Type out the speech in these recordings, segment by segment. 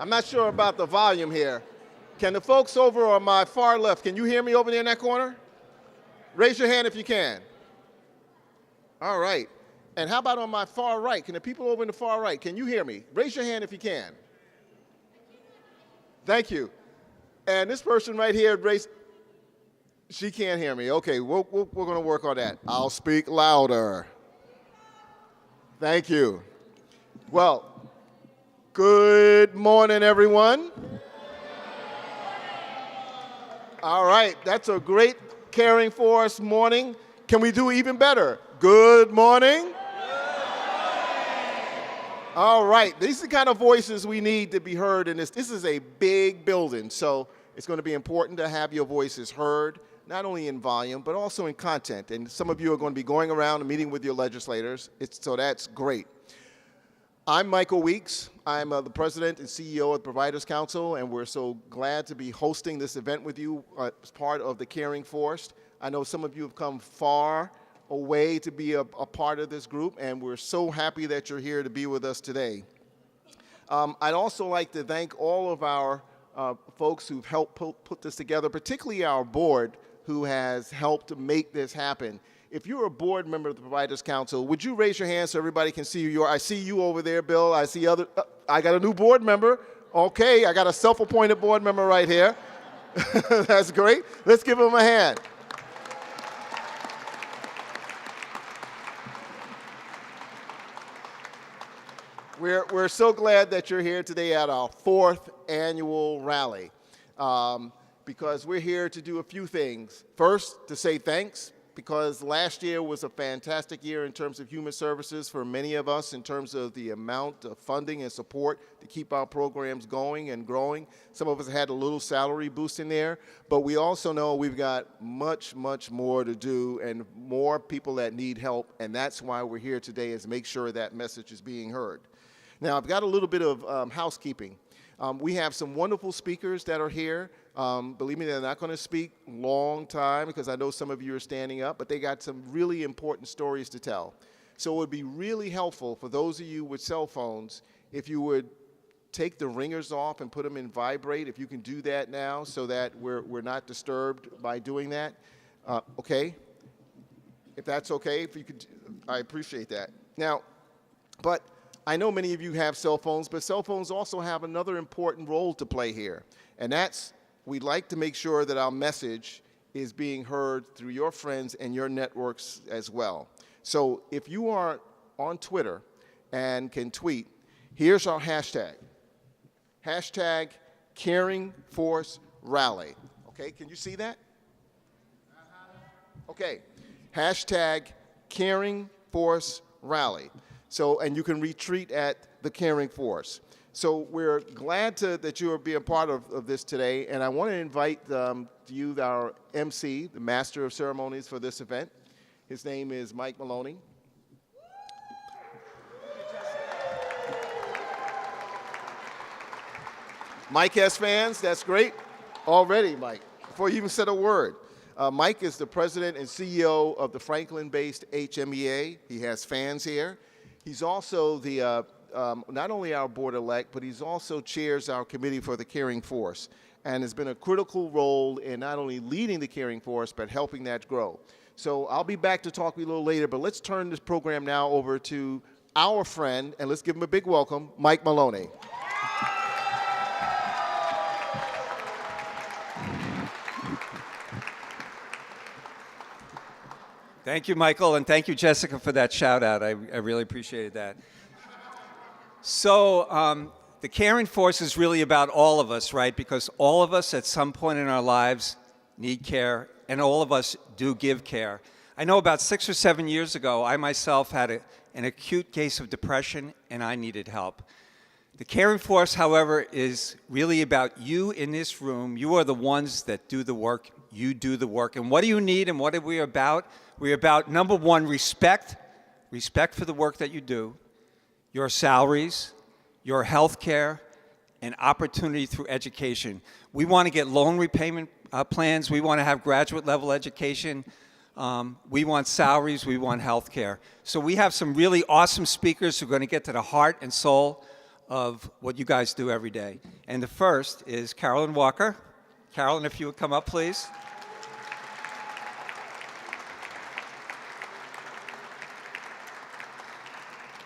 I'm not sure about the volume here. Can the folks over on my far left, can you hear me over there in that corner? Raise your hand if you can. All right. And how about on my far right? Can the people over in the far right, can you hear me? Raise your hand if you can. Thank you. And this person right here, she can't hear me. Okay, we're going to work on that. I'll speak louder. Thank you. Well, good morning, everyone. All right, that's a great Caring for Us morning. Can we do even better? Good morning. All right, these are the kind of voices we need to be heard in this. This is a big building, so it's going to be important to have your voices heard, not only in volume, but also in content. And some of you are going to be going around and meeting with your legislators, so that's great. I'm Michael Weeks. I'm the president and CEO of the Providers Council, and we're so glad to be hosting this event with you as part of the Caring Force. I know some of you have come far away to be a part of this group, and we're so happy that you're here to be with us today. I'd also like to thank all of our folks who've helped put this together, particularly our board who has helped to make this happen. If you're a board member of the Providers Council, would you raise your hand so everybody can see who you are? I see you over there, Bill. I see other, I got a new board member. Okay, I got a self-appointed board member right here. That's great. Let's give him a hand. We're so glad that you're here today at our 4th annual rally because we're here to do a few things. First, to say thanks, because last year was a fantastic year in terms of human services for many of us in terms of the amount of funding and support to keep our programs going and growing. Some of us had a little salary boost in there, but we also know we've got much, much more to do and more people that need help, and that's why we're here today, is make sure that message is being heard. Now, I've got a little bit of housekeeping. We have some wonderful speakers that are here. Believe me, they're not going to speak long time because I know some of you are standing up, but they got some really important stories to tell. So it would be really helpful for those of you with cell phones if you would take the ringers off and put them in vibrate, if you can do that now so that we're not disturbed by doing that. Okay? If that's okay, if you could, I appreciate that. Now, but I know many of you have cell phones, but cell phones also have another important role to play here, and that's we'd like to make sure that our message is being heard through your friends and your networks as well. So if you are on Twitter and can tweet, here's our hashtag. Hashtag Caring Force Rally. Okay, can you see that? Okay, hashtag Caring Force Rally. So, and you can retweet at the Caring Force. So we're glad that you are being a part of this today, and I want to invite you, our MC, the Master of Ceremonies for this event. His name is Mike Maloney. Mike has fans, that's great. Already, Mike, before you even said a word. Mike is the president and CEO of the Franklin-based HMEA. He has fans here. He's also the, not only our board-elect, but he's also chairs our committee for the Caring Force and has been a critical role in not only leading the Caring Force, but helping that grow. So I'll be back to talk a little later, but let's turn this program now over to our friend, and let's give him a big welcome, Mike Maloney. Thank you, Michael, and thank you, Jessica, for that shout-out. I really appreciated that. So the Caring Force is really about all of us, right? Because all of us at some point in our lives need care, and all of us do give care. I know about 6 or 7 years ago, I myself had an acute case of depression, and I needed help. The Caring Force, however, is really about you in this room. You are the ones that do the work. You do the work. And what do you need, and what are we about? We're about, number one, respect for the work that you do, your salaries, your health care, and opportunity through education. We want to get loan repayment plans. We want to have graduate level education. We want salaries. We want health care. So we have some really awesome speakers who are going to get to the heart and soul of what you guys do every day. And the first is Carolyn Walker. Carolyn, if you would come up, please.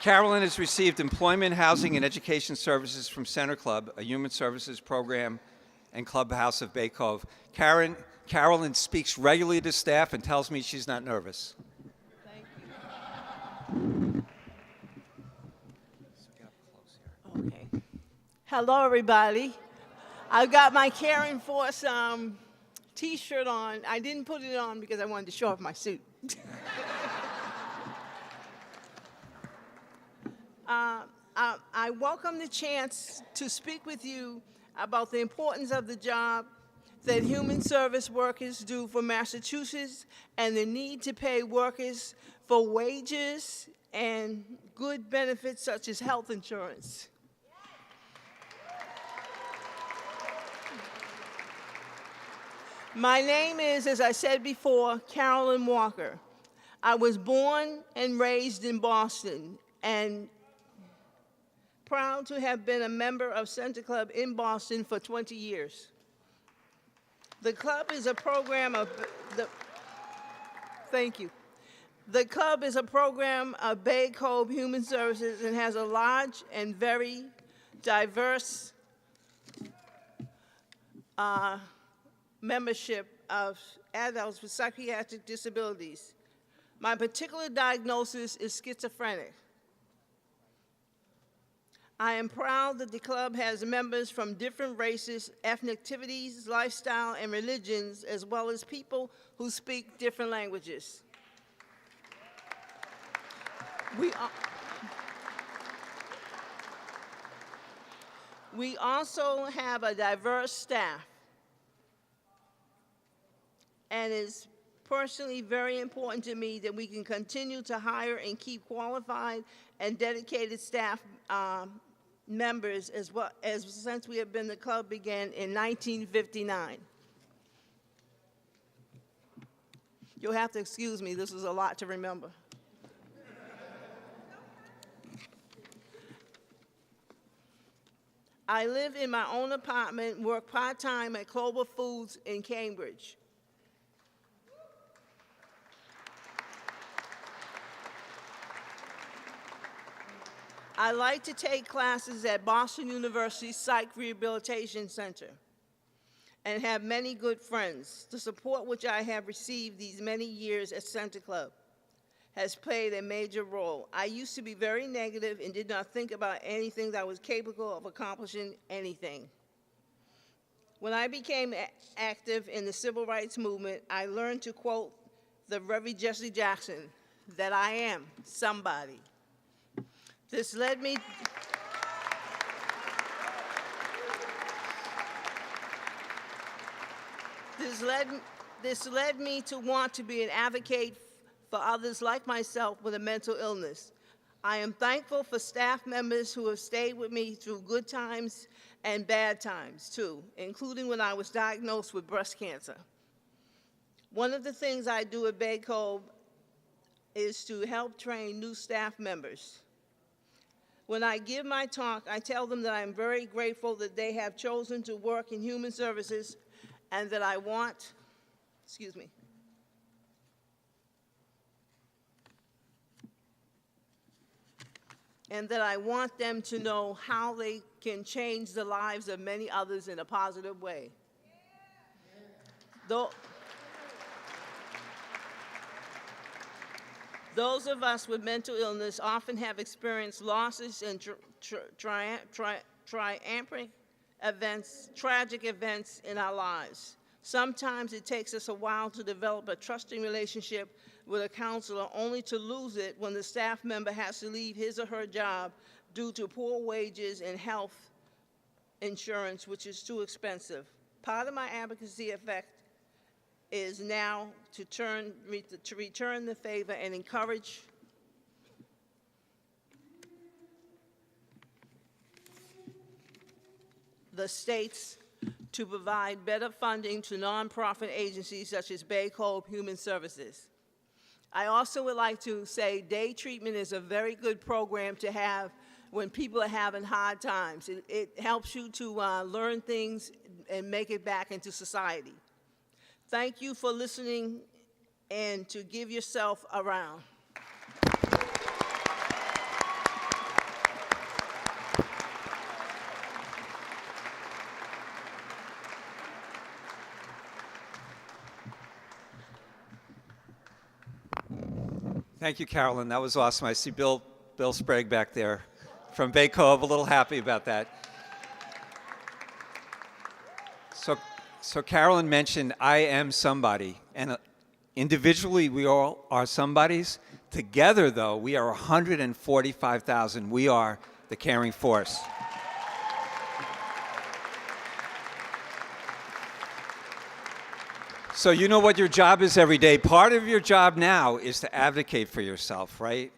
Carolyn has received employment, housing, and education services from Center Club, a human services program and clubhouse of Bay Cove. Carolyn speaks regularly to staff and tells me she's not nervous. Thank you. Okay. Hello, everybody. I've got my Karen Force T-shirt on. I didn't put it on because I wanted to show off my suit. I welcome the chance to speak with you about the importance of the job that human service workers do for Massachusetts and the need to pay workers for wages and good benefits such as health insurance. My name is, as I said before, Carolyn Walker. I was born and raised in Boston and proud to have been a member of Center Club in Boston for 20 years. The club is a program of thank you. The club is a program of Bay Cove Human Services and has a large and very diverse membership of adults with psychiatric disabilities. My particular diagnosis is schizophrenic. I am proud that the club has members from different races, ethnicities, lifestyle, and religions, as well as people who speak different languages. We also have a diverse staff, and it's personally very important to me that we can continue to hire and keep qualified and dedicated staff members as well as since we have been the club began in 1959. You'll have to excuse me, this is a lot to remember. I live in my own apartment, work part-time at Clover Foods in Cambridge. I like to take classes at Boston University Psych Rehabilitation Center and have many good friends. The support which I have received these many years at Center Club has played a major role. I used to be very negative and did not think about anything that was capable of accomplishing anything. When I became active in the civil rights movement, I learned to quote the Reverend Jesse Jackson, that I am somebody. This led me to want to be an advocate for others like myself with a mental illness. I am thankful for staff members who have stayed with me through good times and bad times too, including when I was diagnosed with breast cancer. One of the things I do at Bay Cove is to help train new staff members. When I give my talk, I tell them that I'm very grateful that they have chosen to work in human services and that I want, and that I want them to know how they can change the lives of many others in a positive way. Those of us with mental illness often have experienced losses and tragic events in our lives. Sometimes it takes us a while to develop a trusting relationship with a counselor, only to lose it when the staff member has to leave his or her job due to poor wages and health insurance, which is too expensive. Part of my advocacy effect is now to return the favor and encourage the states to provide better funding to nonprofit agencies such as Bay Cove Human Services. I also would like to say day treatment is a very good program to have when people are having hard times. It helps you to learn things and make it back into society. Thank you for listening and to give yourself a round. Thank you, Carolyn. That was awesome. I see Bill Sprague back there from Bay Cove, a little happy about that. So Carolyn mentioned I am somebody, and individually we all are somebodies. Together, though, we are 145,000. We are the caring force. So you know what your job is every day. Part of your job now is to advocate for yourself, right?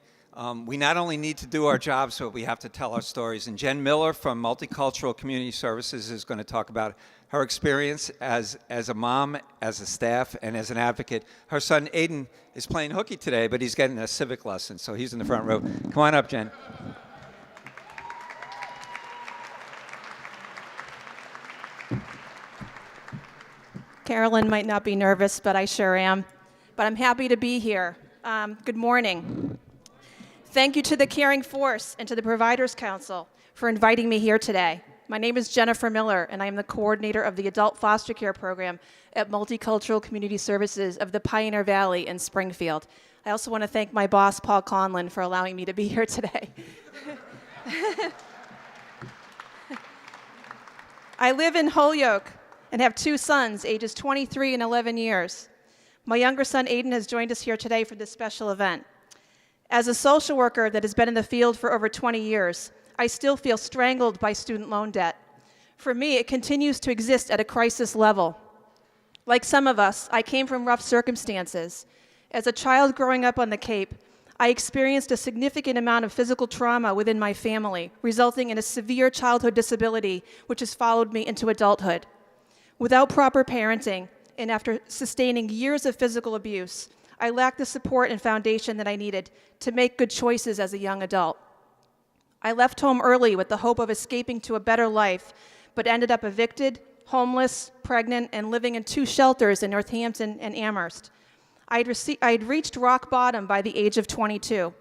We not only need to do our jobs, but we have to tell our stories. And Jen Miller from Multicultural Community Services is going to talk about her experience as a mom, as a staff, and as an advocate. Her son, Aiden, is playing hooky today, but he's getting a civic lesson, so he's in the front row. Come on up, Jen. Carolyn might not be nervous, but I sure am. But I'm happy to be here. Good morning. Thank you to the Caring Force and to the Providers Council for inviting me here today. My name is Jennifer Miller, and I am the coordinator of the Adult Foster Care Program at Multicultural Community Services of the Pioneer Valley in Springfield. I also want to thank my boss, Paul Conlon, for allowing me to be here today. I live in Holyoke and have two sons, ages 23 and 11 years. My younger son, Aiden, has joined us here today for this special event. As a social worker that has been in the field for over 20 years, I still feel strangled by student loan debt. For me, it continues to exist at a crisis level. Like some of us, I came from rough circumstances. As a child growing up on the Cape, I experienced a significant amount of physical trauma within my family, resulting in a severe childhood disability, which has followed me into adulthood. Without proper parenting, and after sustaining years of physical abuse, I lacked the support and foundation that I needed to make good choices as a young adult. I left home early with the hope of escaping to a better life, but ended up evicted, homeless, pregnant, and living in two shelters in Northampton and Amherst. I had reached rock bottom by the age of 22.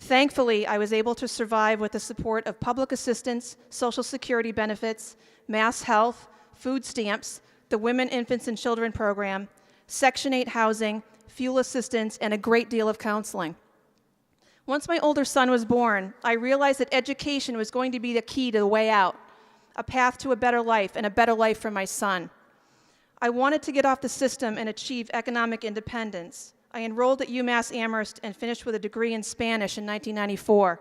Thankfully, I was able to survive with the support of public assistance, Social Security benefits, Mass Health, food stamps, the Women, Infants, and Children program, Section 8 housing, fuel assistance, and a great deal of counseling. Once my older son was born, I realized that education was going to be the key to the way out, a path to a better life and a better life for my son. I wanted to get off the system and achieve economic independence. I enrolled at UMass Amherst and finished with a degree in Spanish in 1994,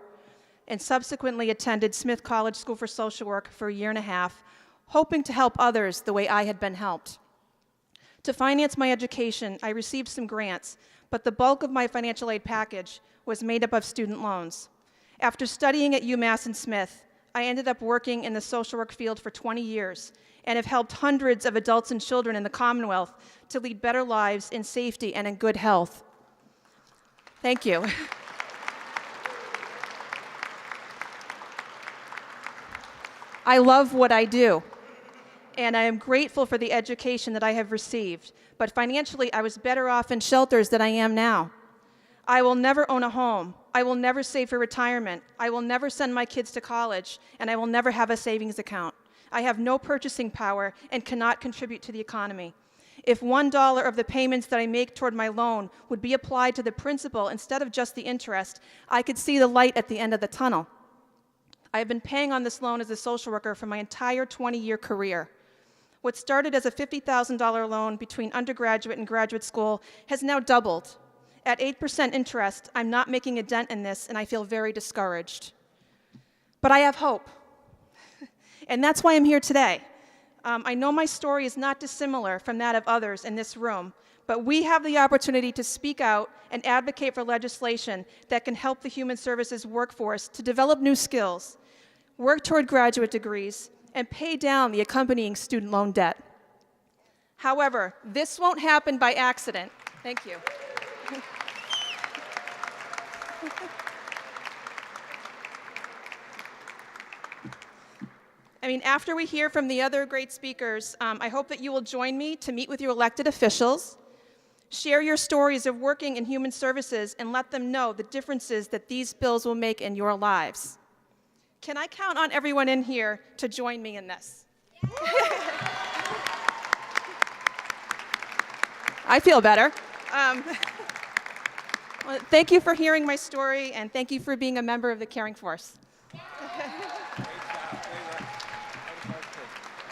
and subsequently attended Smith College School for Social Work for a year and a half, hoping to help others the way I had been helped. To finance my education, I received some grants, but the bulk of my financial aid package was made up of student loans. After studying at UMass and Smith, I ended up working in the social work field for 20 years and have helped hundreds of adults and children in the Commonwealth to lead better lives in safety and in good health. Thank you. I love what I do, and I am grateful for the education that I have received, but financially I was better off in shelters than I am now. I will never own a home. I will never save for retirement. I will never send my kids to college, and I will never have a savings account. I have no purchasing power and cannot contribute to the economy. If $1 of the payments that I make toward my loan would be applied to the principal instead of just the interest, I could see the light at the end of the tunnel. I have been paying on this loan as a social worker for my entire 20-year career. What started as a $50,000 loan between undergraduate and graduate school has now doubled. At 8% interest, I'm not making a dent in this, and I feel very discouraged. But I have hope, and that's why I'm here today. I know my story is not dissimilar from that of others in this room, but we have the opportunity to speak out and advocate for legislation that can help the human services workforce to develop new skills, work toward graduate degrees, and pay down the accompanying student loan debt. However, this won't happen by accident. Thank you. After we hear from the other great speakers, I hope that you will join me to meet with your elected officials, share your stories of working in human services, and let them know the differences that these bills will make in your lives. Can I count on everyone in here to join me in this? I feel better. Well, thank you for hearing my story, and thank you for being a member of the Caring Force. Great job.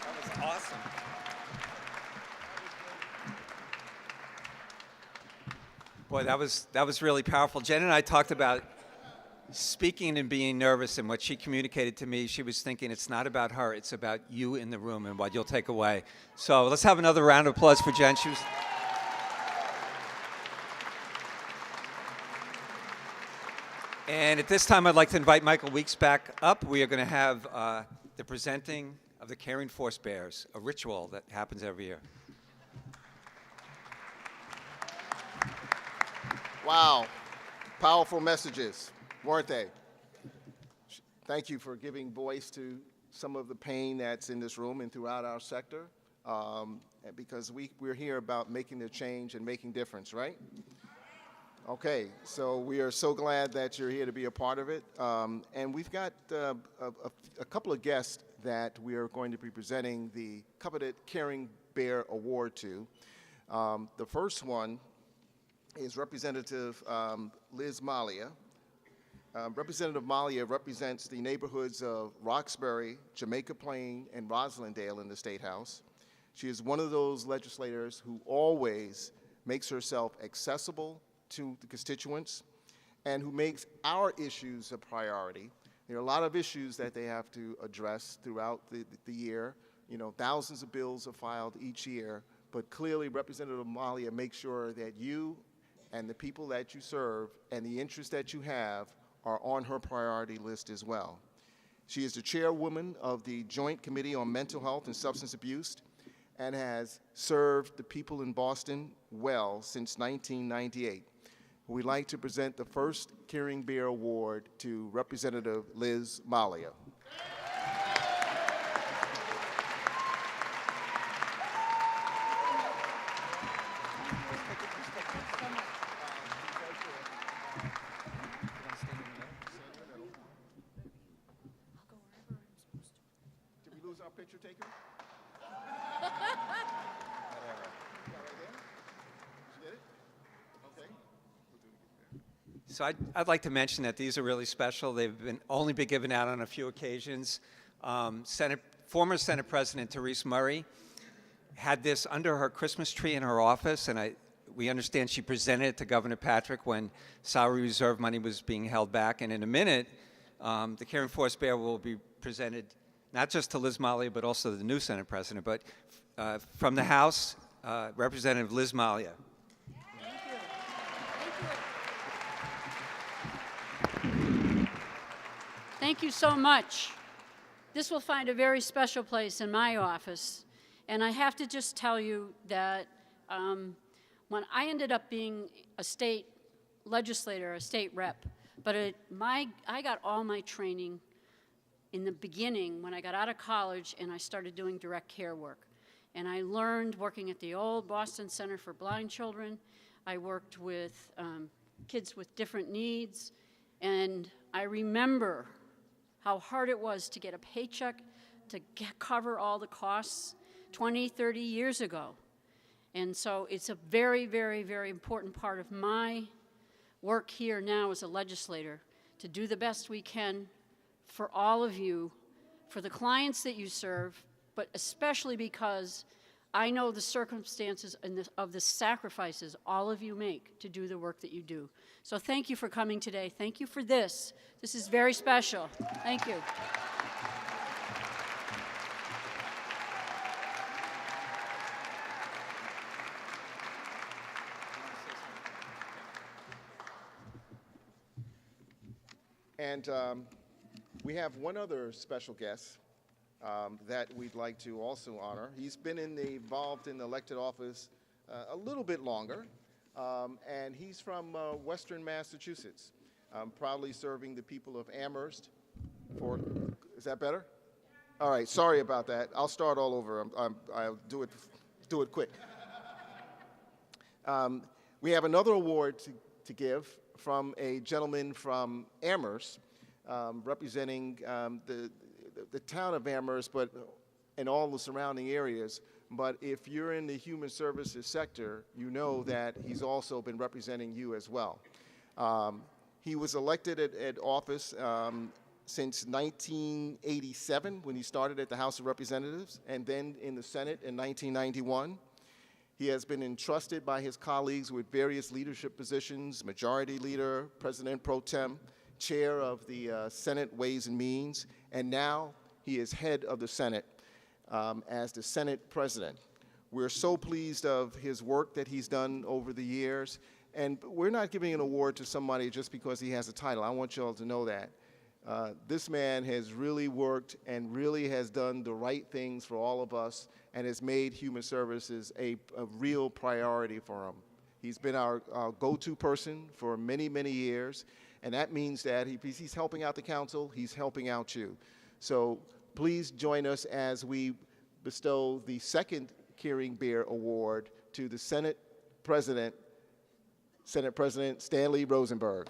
That was awesome. Boy, that was really powerful. Jen and I talked about speaking and being nervous, and what she communicated to me, she was thinking it's not about her, it's about you in the room and what you'll take away. So let's have another round of applause for Jen. And at this time, I'd like to invite Michael Weeks back up. We are going to have the presenting of the Caring Force Bears, a ritual that happens every year. Wow, powerful messages, weren't they? Thank you for giving voice to some of the pain that's in this room and throughout our sector, because we're here about making a change and making difference, right? Okay, so we are so glad that you're here to be a part of it. And we've got a couple of guests that we are going to be presenting the coveted Caring Bear Award to. The first one is Representative Liz Malia. Representative Malia represents the neighborhoods of Roxbury, Jamaica Plain, and Roslindale in the State House. She is one of those legislators who always makes herself accessible to the constituents and who makes our issues a priority. There are a lot of issues that they have to address throughout the year. You know, thousands of bills are filed each year, but clearly Representative Malia makes sure that you and the people that you serve and the interests that you have are on her priority list as well. She is the chairwoman of the Joint Committee on Mental Health and Substance Abuse and has served the people in Boston well since 1998. We'd like to present the first Caring Bear Award to Representative Liz Malia. Did we lose our picture taker? So I'd like to mention that these are really special. They've only been given out on a few occasions. Former Senate President Therese Murray had this under her Christmas tree in her office, and we understand she presented it to Governor Patrick when salary reserve money was being held back. And in a minute, the Caring Force Bear will be presented not just to Liz Malia, but also the new Senate President. But from the House, Representative Liz Malia. Thank you so much. This will find a very special place in my office. And I have to just tell you that when I ended up being a state legislator, a state rep, but I got all my training in the beginning when I got out of college and I started doing direct care work. And I learned working at the old Boston Center for Blind Children. I worked with kids with different needs. And I remember how hard it was to get a paycheck to cover all the costs 20, 30 years ago. And so it's a very, very, very important part of my work here now as a legislator to do the best we can for all of you, for the clients that you serve, but especially because I know the circumstances of the sacrifices all of you make to do the work that you do. So thank you for coming today. Thank you for this. This is very special. Thank you. And we have one other special guest that we'd like to also honor. He's been involved in the elected office a little bit longer, and he's from Western Massachusetts, proudly serving the people of Amherst for, is that better? All right, sorry about that. I'll start all over. I'll do it quick. We have another award to give from a gentleman from Amherst, representing the town of Amherst, but in all the surrounding areas. But if you're in the human services sector, you know that he's also been representing you as well. He was elected at office since 1987, when he started at the House of Representatives, and then in the Senate in 1991. He has been entrusted by his colleagues with various leadership positions: Majority Leader, President Pro Tem, Chair of the Senate Ways and Means, and now he is head of the Senate as the Senate President. We're so pleased of his work that he's done over the years, and we're not giving an award to somebody just because he has a title. I want you all to know that. This man has really worked and really has done the right things for all of us and has made human services a real priority for him. He's been our go-to person for many, many years, and that means that he's helping out the council, he's helping out you. So please join us as we bestow the second Caring Bear Award to the Senate President Stanley Rosenberg.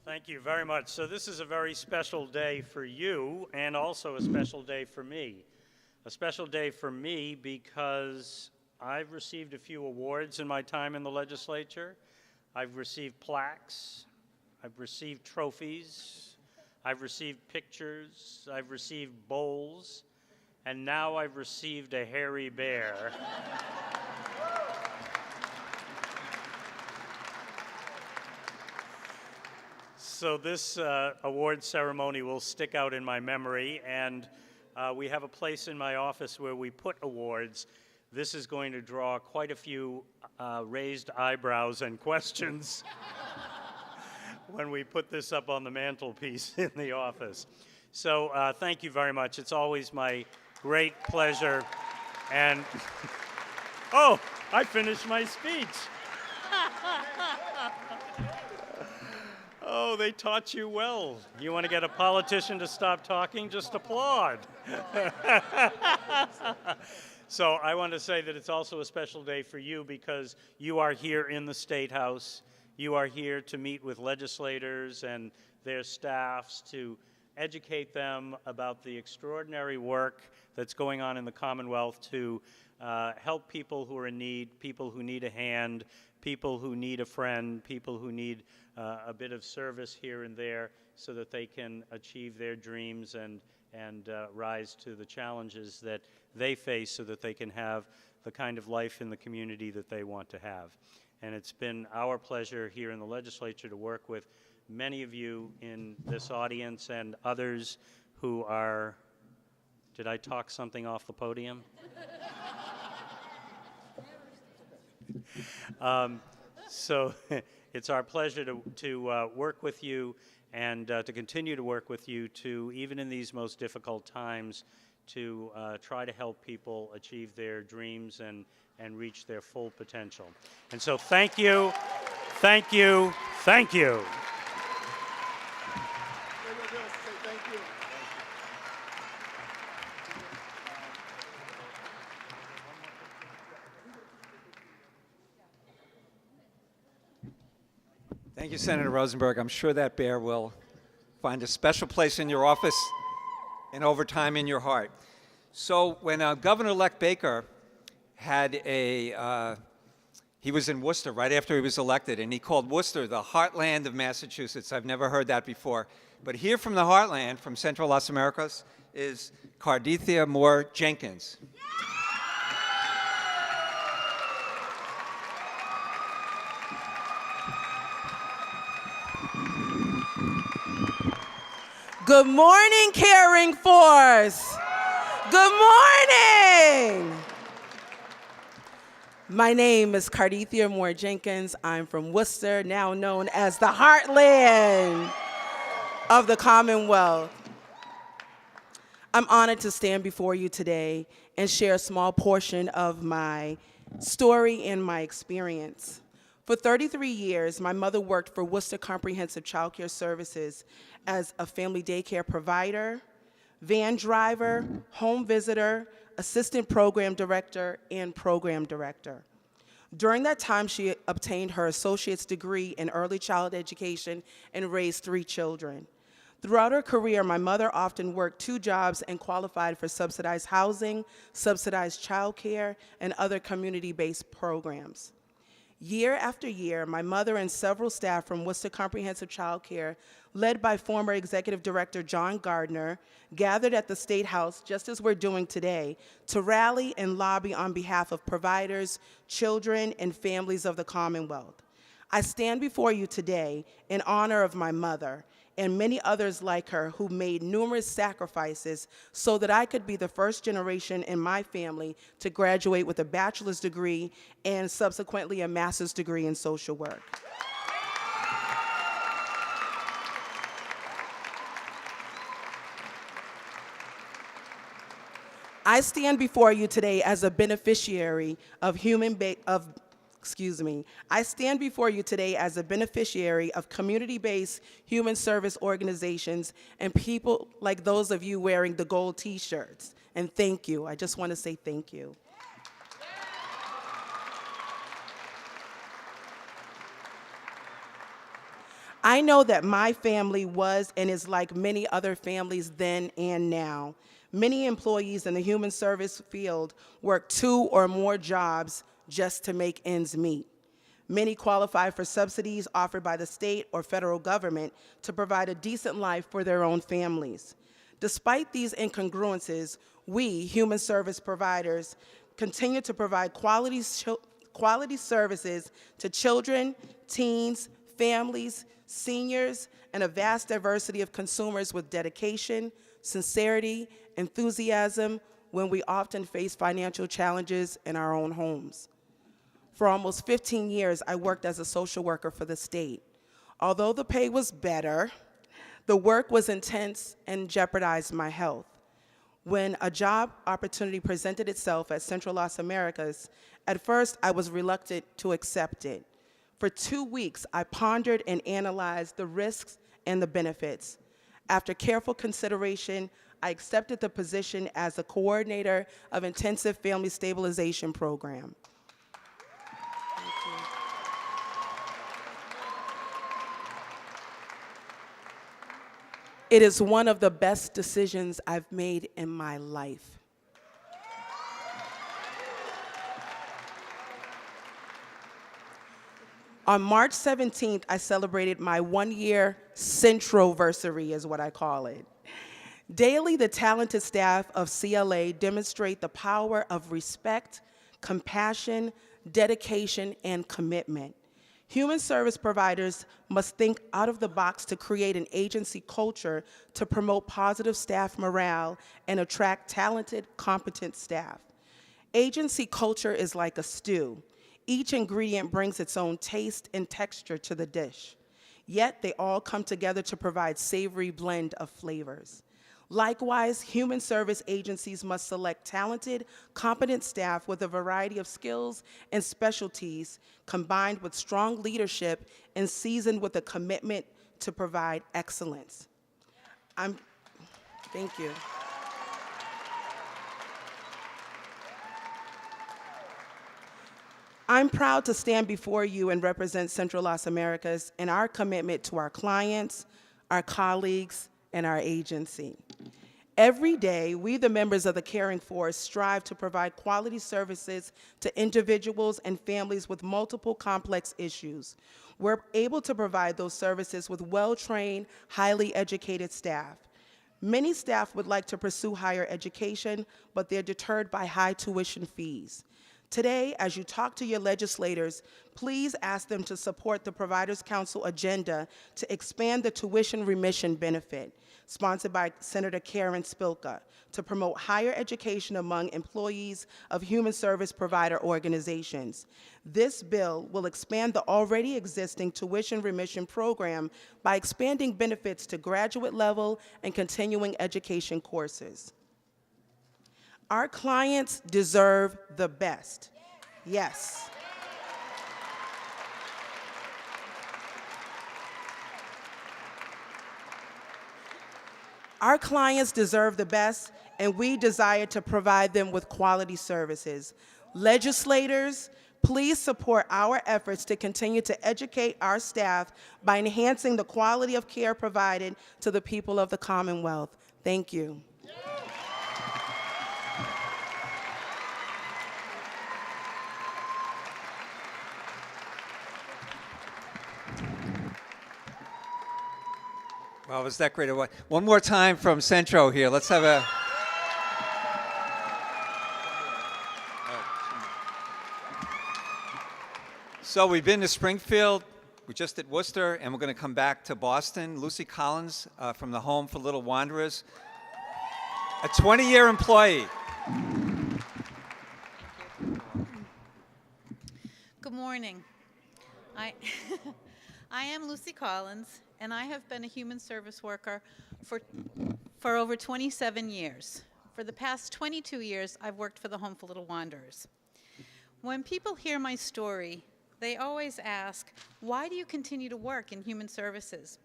Thank you very much. So this is a very special day for you and also a special day for me. A special day for me because I've received a few awards in my time in the legislature. I've received plaques, I've received trophies, I've received pictures, I've received bowls, and now I've received a hairy bear. So this award ceremony will stick out in my memory, and we have a place in my office where we put awards. This is going to draw quite a few raised eyebrows and questions when we put this up on the mantelpiece in the office. So thank you very much. It's always my great pleasure. And, oh, I finished my speech. Oh, they taught you well. You want to get a politician to stop talking? Just applaud. So I want to say that it's also a special day for you because you are here in the State House. You are here to meet with legislators and their staffs to educate them about the extraordinary work that's going on in the Commonwealth to help people who are in need, people who need a hand, people who need a friend, people who need a bit of service here and there so that they can achieve their dreams and rise to the challenges that they face so that they can have the kind of life in the community that they want to have. And it's been our pleasure here in the legislature to work with many of you in this audience and others who are, did I talk something off the podium? So it's our pleasure to work with you and to continue to work with you to, even in these most difficult times, to try to help people achieve their dreams and reach their full potential. And so thank you, thank you, thank you. Thank you, Senator Rosenberg. I'm sure that bear will find a special place in your office and over time in your heart. So when Governor-elect Baker had he was in Worcester right after he was elected, and he called Worcester the heartland of Massachusetts. I've never heard that before. But here from the heartland, from Central Las Americas, is Cardia Moore Jenkins. Good morning, Caring Force. Good morning. My name is Cardia Moore Jenkins. I'm from Worcester, now known as the heartland of the Commonwealth. I'm honored to stand before you today and share a small portion of my story and my experience. For 33 years, my mother worked for Worcester Comprehensive Child Care Services as a family daycare provider, van driver, home visitor, assistant program director, and program director. During that time, she obtained her associate's degree in early child education and raised 3 children. Throughout her career, my mother often worked 2 jobs and qualified for subsidized housing, subsidized childcare, and other community-based programs. Year after year, my mother and several staff from Worcester Comprehensive Child Care, led by former Executive Director John Gardner, gathered at the State House, just as we're doing today, to rally and lobby on behalf of providers, children, and families of the Commonwealth. I stand before you today in honor of my mother and many others like her who made numerous sacrifices so that I could be the first generation in my family to graduate with a bachelor's degree and subsequently a master's degree in social work. I stand before you today as a beneficiary of I stand before you today as a beneficiary of community-based human service organizations and people like those of you wearing the gold t-shirts. And thank you. I just want to say thank you. I know that my family was and is like many other families then and now. Many employees in the human service field work 2 or more jobs just to make ends meet. Many qualify for subsidies offered by the state or federal government to provide a decent life for their own families. Despite these incongruences, we, human service providers, continue to provide quality services to children, teens, families, seniors, and a vast diversity of consumers with dedication, sincerity, enthusiasm when we often face financial challenges in our own homes. For almost 15 years, I worked as a social worker for the state. Although the pay was better, the work was intense and jeopardized my health. When a job opportunity presented itself at Central Las Americas, at first I was reluctant to accept it. For 2 weeks, I pondered and analyzed the risks and the benefits. After careful consideration, I accepted the position as the coordinator of Intensive Family Stabilization Program. It is one of the best decisions I've made in my life. On March 17th, I celebrated my 1-year Centroversary, is what I call it. Daily, the talented staff of CLA demonstrate the power of respect, compassion, dedication, and commitment. Human service providers must think out of the box to create an agency culture to promote positive staff morale and attract talented, competent staff. Agency culture is like a stew. Each ingredient brings its own taste and texture to the dish. Yet they all come together to provide savory blend of flavors. Likewise, human service agencies must select talented, competent staff with a variety of skills and specialties, combined with strong leadership and seasoned with a commitment to provide excellence. Thank you. I'm proud to stand before you and represent Central Las Americas in our commitment to our clients, our colleagues, and our agency. Every day, we, the members of the caring force, strive to provide quality services to individuals and families with multiple complex issues. We're able to provide those services with well-trained, highly educated staff. Many staff would like to pursue higher education, but they're deterred by high tuition fees. Today, as you talk to your legislators, please ask them to support the Providers Council agenda to expand the tuition remission benefit, sponsored by Senator Karen Spilka, to promote higher education among employees of human service provider organizations. This bill will expand the already existing tuition remission program by expanding benefits to graduate level and continuing education courses. Our clients deserve the best. Yes. Our clients deserve the best, and we desire to provide them with quality services. Legislators, please support our efforts to continue to educate our staff by enhancing the quality of care provided to the people of the Commonwealth. Thank you. Well, was that great? One more time from Centro here. Let's have a... So we've been to Springfield, we just did Worcester, and we're going to come back to Boston. Lucy Collins from the Home for Little Wanderers, a 20-year employee. Good morning. I am Lucy Collins, and I have been a human service worker for over 27 years. For the past 22 years, I've worked for the Home for Little Wanderers. When people hear my story, they always ask, why do you continue to work in human services?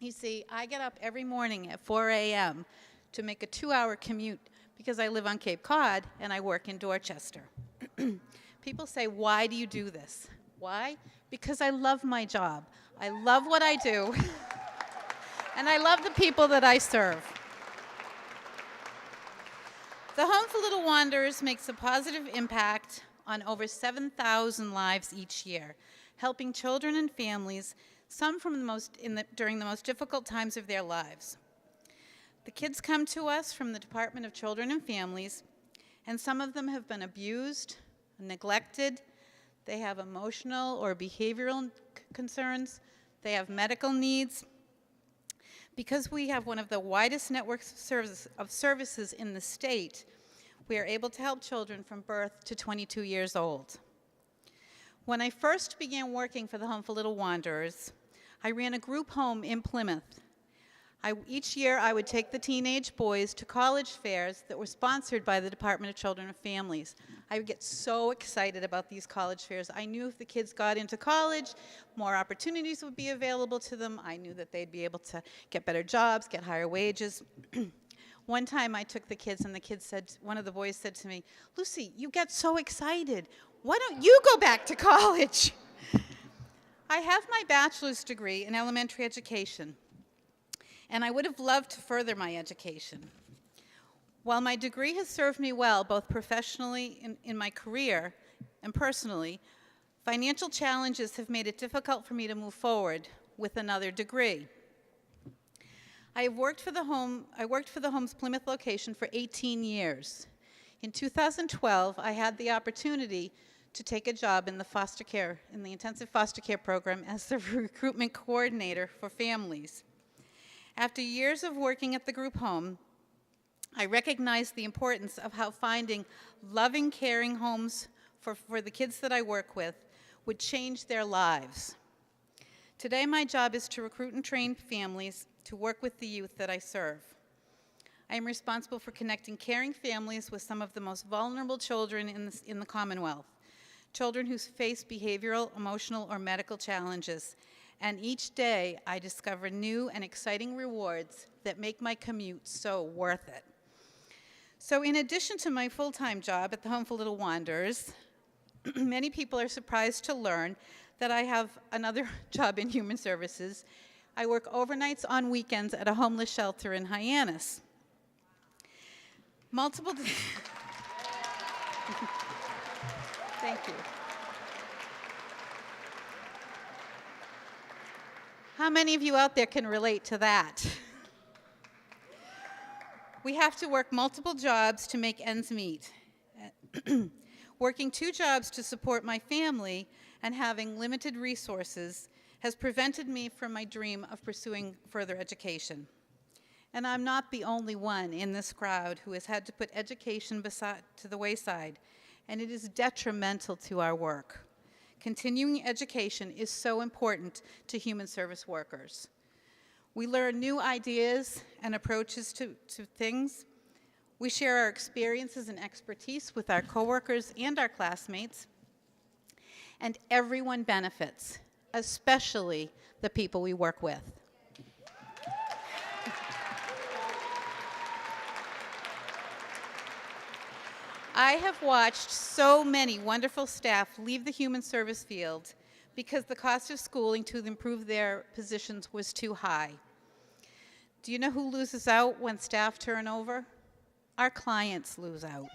You see, I get up every morning at 4 a.m. to make a 2-hour commute because I live on Cape Cod and I work in Dorchester. People say, why do you do this? Why? Because I love my job. I love what I do, and I love the people that I serve. The Home for Little Wanderers makes a positive impact on over 7,000 lives each year, helping children and families, some from during the most difficult times of their lives. The kids come to us from the Department of Children and Families, and some of them have been abused, neglected. They have emotional or behavioral concerns. They have medical needs. Because we have one of the widest networks of services in the state, we are able to help children from birth to 22 years old. When I first began working for the Home for Little Wanderers, I ran a group home in Plymouth. Each year, I would take the teenage boys to college fairs that were sponsored by the Department of Children and Families. I would get so excited about these college fairs. I knew if the kids got into college, more opportunities would be available to them. I knew that they'd be able to get better jobs, get higher wages. One time I took the kids, and one of the boys said to me, "Lucy, you get so excited. Why don't you go back to college?" I have my bachelor's degree in elementary education, and I would have loved to further my education. While my degree has served me well, both professionally in my career and personally, financial challenges have made it difficult for me to move forward with another degree. I worked for the Home's Plymouth location for 18 years. In 2012, I had the opportunity to take a job in the intensive foster care program as the recruitment coordinator for families. After years of working at the group home, I recognized the importance of how finding loving, caring homes for the kids that I work with would change their lives. Today, my job is to recruit and train families to work with the youth that I serve. I am responsible for connecting caring families with some of the most vulnerable children in the Commonwealth, children who face behavioral, emotional, or medical challenges. And each day, I discover new and exciting rewards that make my commute so worth it. So in addition to my full-time job at the Home for Little Wanderers, many people are surprised to learn that I have another job in human services. I work overnights on weekends at a homeless shelter in Hyannis. Thank you. How many of you out there can relate to that? We have to work multiple jobs to make ends meet. Working 2 jobs to support my family and having limited resources has prevented me from my dream of pursuing further education. And I'm not the only one in this crowd who has had to put education to the wayside, and it is detrimental to our work. Continuing education is so important to human service workers. We learn new ideas and approaches to things. We share our experiences and expertise with our coworkers and our classmates, and everyone benefits, especially the people we work with. I have watched so many wonderful staff leave the human service field because the cost of schooling to improve their positions was too high. Do you know who loses out when staff turn over? Our clients lose out.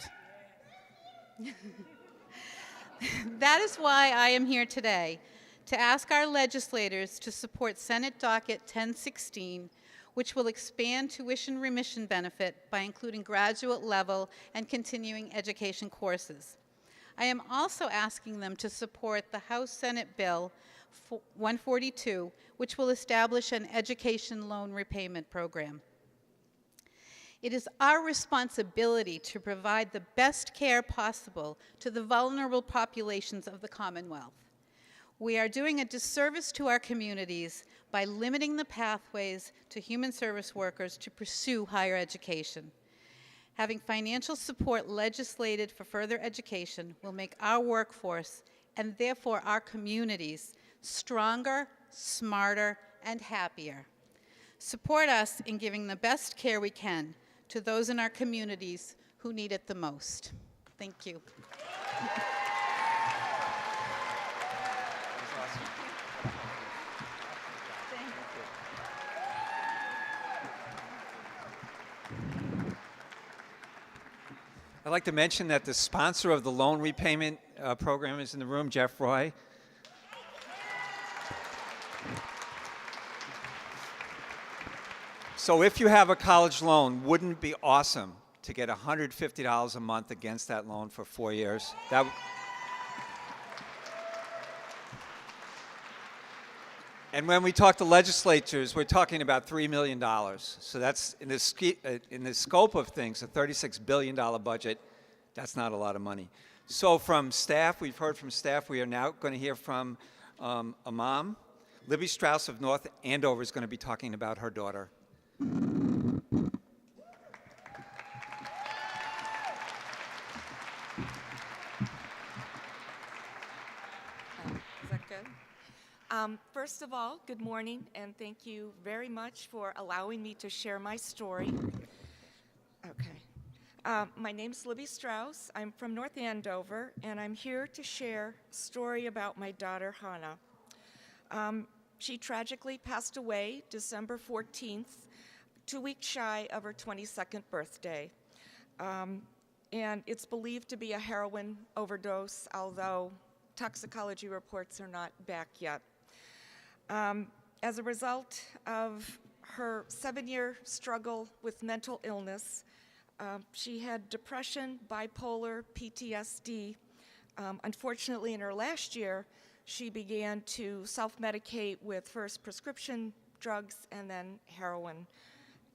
That is why I am here today, to ask our legislators to support Senate Docket 1016, which will expand tuition remission benefit by including graduate level and continuing education courses. I am also asking them to support the House Senate Bill 142, which will establish an education loan repayment program. It is our responsibility to provide the best care possible to the vulnerable populations of the Commonwealth. We are doing a disservice to our communities by limiting the pathways to human service workers to pursue higher education. Having financial support legislated for further education will make our workforce, and therefore our communities, stronger, smarter, and happier. Support us in giving the best care we can to those in our communities who need it the most. Thank you. I'd like to mention that the sponsor of the loan repayment program is in the room, Jeff Roy. So if you have a college loan, wouldn't it be awesome to get $150 a month against that loan for 4 years? And when we talk to legislatures, we're talking about $3 million. So that's, in the scope of things, a $36 billion budget. That's not a lot of money. So from staff, we've heard from staff. We are now going to hear from a mom. Libby Strauss of North Andover is going to be talking about her daughter. Is that good? First of all, good morning, and thank you very much for allowing me to share my story. Okay. My name's Libby Strauss. I'm from North Andover, and I'm here to share a story about my daughter, Hannah. She tragically passed away December 14th, 2 weeks shy of her 22nd birthday. And it's believed to be a heroin overdose, although toxicology reports are not back yet. As a result of her 7-year struggle with mental illness, she had depression, bipolar, PTSD. Unfortunately, in her last year, she began to self-medicate with first prescription drugs and then heroin.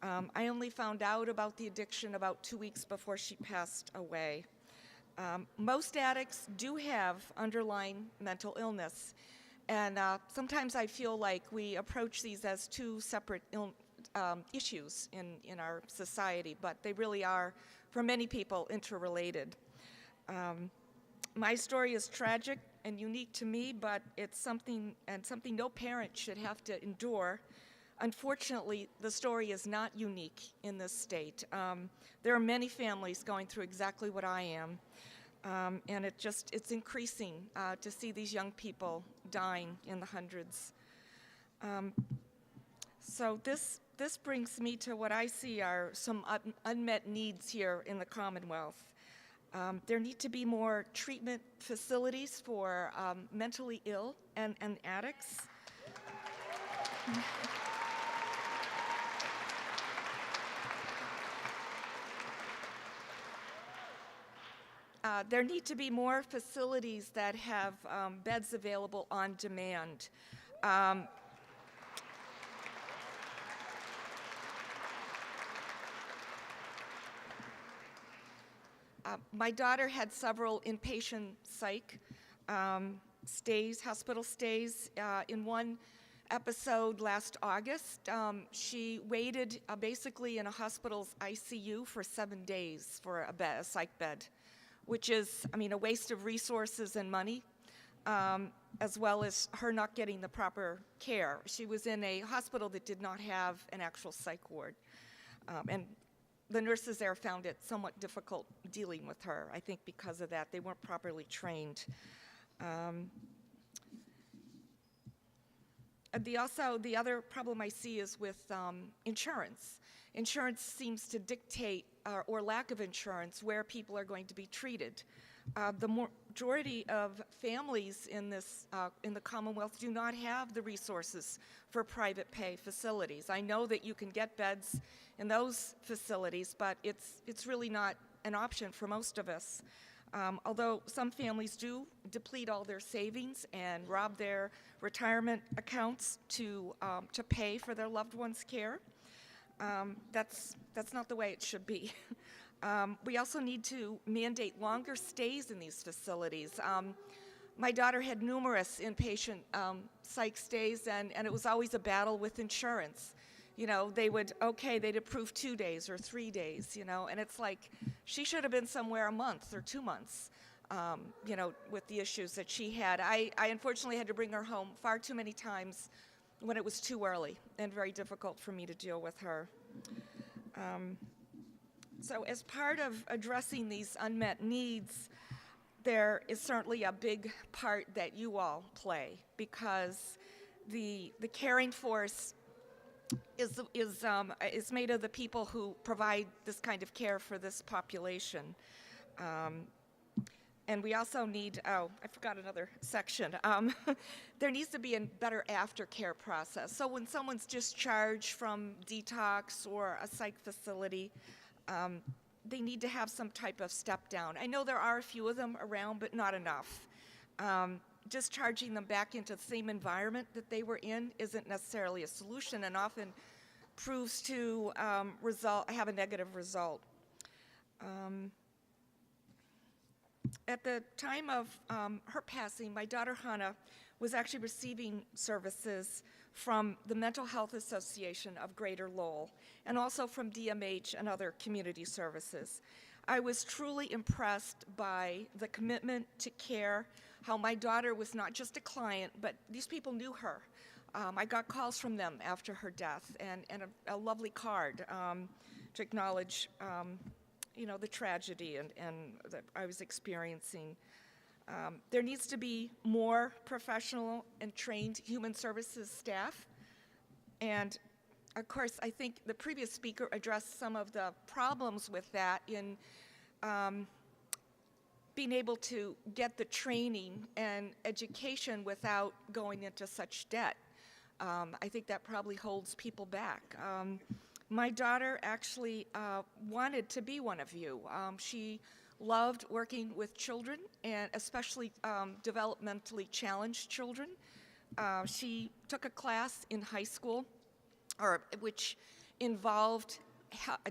I only found out about the addiction about 2 weeks before she passed away. Most addicts do have underlying mental illness, and sometimes I feel like we approach these as two separate issues in our society, but they really are, for many people, interrelated. My story is tragic and unique to me, but it's something no parent should have to endure. Unfortunately, the story is not unique in this state. There are many families going through exactly what I am, and it's increasing to see these young people dying in the hundreds. So this brings me to what I see are some unmet needs here in the Commonwealth. There need to be more treatment facilities for mentally ill and addicts. There need to be more facilities that have beds available on demand. My daughter had several inpatient psych stays, hospital stays. In one episode last August. She waited basically in a hospital's ICU for 7 days for a psych bed, which is, I mean, a waste of resources and money, as well as her not getting the proper care. She was in a hospital that did not have an actual psych ward. And the nurses there found it somewhat difficult dealing with her, I think because of that. They weren't properly trained. The other problem I see is with insurance. Insurance seems to dictate, or lack of insurance, where people are going to be treated. The majority of families in the Commonwealth do not have the resources for private pay facilities. I know that you can get beds in those facilities, but it's really not an option for most of us. Although some families do deplete all their savings and rob their retirement accounts to pay for their loved one's care, that's not the way it should be. We also need to mandate longer stays in these facilities. My daughter had numerous inpatient psych stays, and it was always a battle with insurance. You know, they'd approve 2 days or 3 days, you know, and it's like she should have been somewhere a month or 2 months, you know, with the issues that she had. I unfortunately had to bring her home far too many times when it was too early and very difficult for me to deal with her. So as part of addressing these unmet needs, there is certainly a big part that you all play, because the caring force is made of the people who provide this kind of care for this population. And we also need, I forgot another section. There needs to be a better aftercare process. So when someone's discharged from detox or a psych facility, they need to have some type of step down. I know there are a few of them around, but not enough. Discharging them back into the same environment that they were in isn't necessarily a solution, and often proves to have a negative result. At the time of her passing, my daughter Hannah was actually receiving services from the Mental Health Association of Greater Lowell, and also from DMH and other community services. I was truly impressed by the commitment to care, how my daughter was not just a client, but these people knew her. I got calls from them after her death, and a lovely card to acknowledge you know, the tragedy and that I was experiencing. There needs to be more professional and trained human services staff. And of course, I think the previous speaker addressed some of the problems with that in being able to get the training and education without going into such debt. I think that probably holds people back. My daughter actually wanted to be one of you. She loved working with children, and especially developmentally challenged children. She took a class in high school, which involved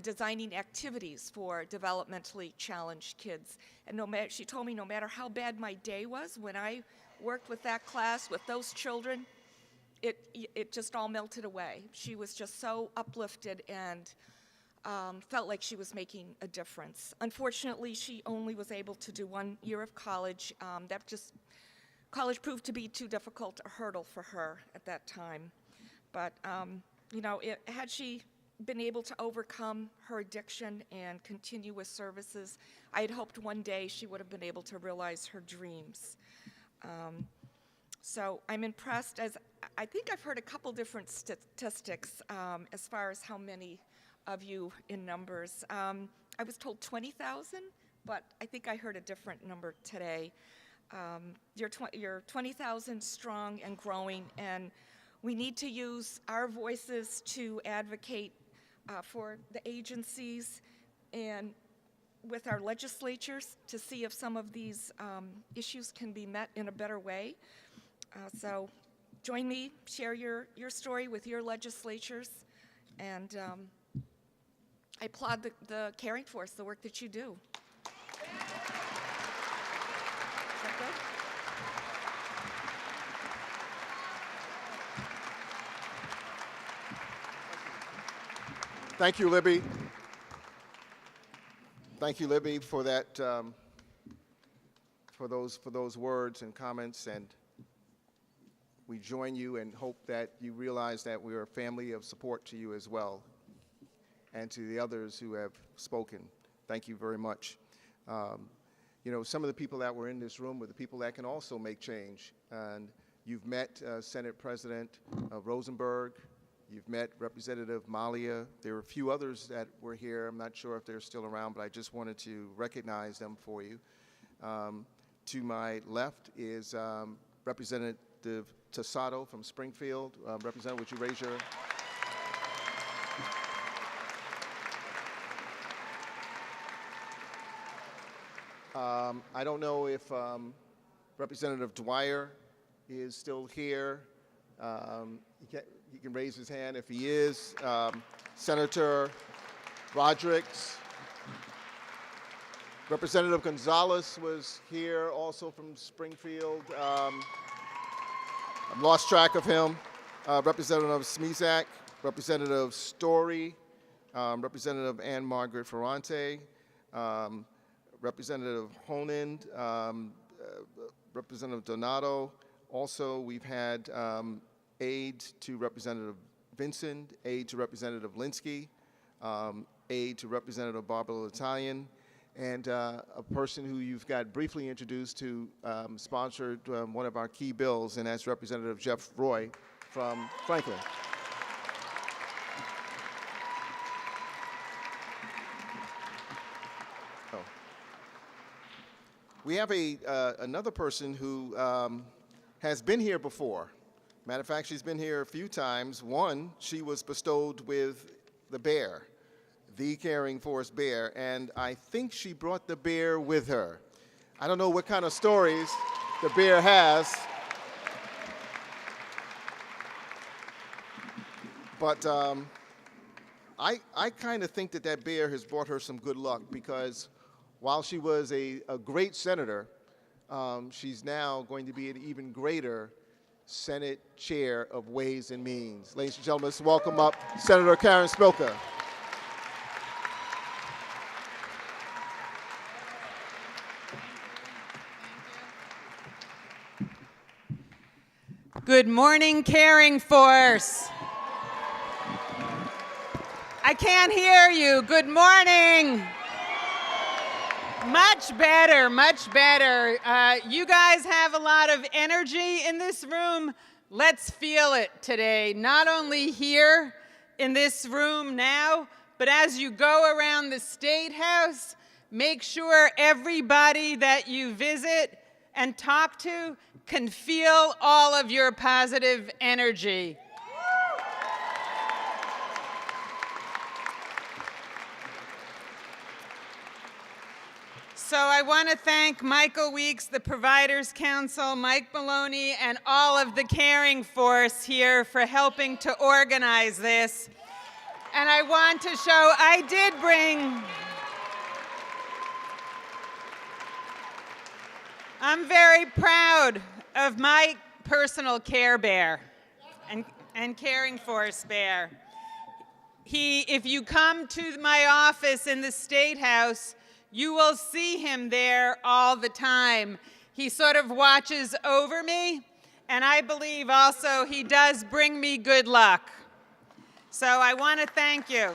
designing activities for developmentally challenged kids. And she told me no matter how bad my day was, when I worked with that class, with those children, it just all melted away. She was just so uplifted and felt like she was making a difference. Unfortunately, she only was able to do 1 year of college. College proved to be too difficult a hurdle for her at that time. But, you know, had she been able to overcome her addiction and continue with services, I had hoped one day she would have been able to realize her dreams. So I'm impressed, as I think I've heard a couple different statistics as far as how many of you in numbers. I was told 20,000, but I think I heard a different number today. You're 20,000 strong and growing, and we need to use our voices to advocate for the agencies and with our legislatures to see if some of these issues can be met in a better way. So join me, share your story with your legislatures, and I applaud the caring force, the work that you do. Is that good? Thank you, Libby. Thank you, Libby, for that, for those words and comments, and we join you and hope that you realize that we are a family of support to you as well, and to the others who have spoken. Thank you very much. You know, some of the people that were in this room were the people that can also make change, and you've met Senate President Rosenberg. You've met Representative Malia. There are a few others that were here. I'm not sure if they're still around, but I just wanted to recognize them for you. To my left is Representative Tasato from Springfield. Representative, would you raise your... I don't know if Representative Dwyer is still here. He can raise his hand if he is. Senator Rodericks. Representative Gonzalez was here, also from Springfield. I've lost track of him. Representative Smizak, Representative Story, Representative Ann Margaret Ferrante, Representative Honand, Representative Donato. Also, we've had aide to Representative Vincent, aide to Representative Linsky, aide to Representative Barbara Italian, and a person who you've got briefly introduced who sponsored one of our key bills, and that's Representative Jeff Roy from Franklin. Oh. We have another person who has been here before. Matter of fact, she's been here a few times. One, she was bestowed with the bear, the Caring Force bear, and I think she brought the bear with her. I don't know what kind of stories the bear has, but I kind of think that bear has brought her some good luck, because while she was a great senator, she's now going to be an even greater Senate Chair of Ways and Means. Ladies and gentlemen, let's welcome up Senator Karen Spilka. Good morning, Caring Force. I can't hear you. Good morning. Much better, much better. You guys have a lot of energy in this room. Let's feel it today, not only here in this room now, but as you go around the State House, make sure everybody that you visit and talk to can feel all of your positive energy. So I want to thank Michael Weeks, the Providers Council, Mike Maloney, and all of the Caring Force here for helping to organize this. And I want to show, I did bring, I'm very proud of my personal care bear and Caring Force bear. If you come to my office in the State House, you will see him there all the time. He sort of watches over me, and I believe also he does bring me good luck. So I want to thank you.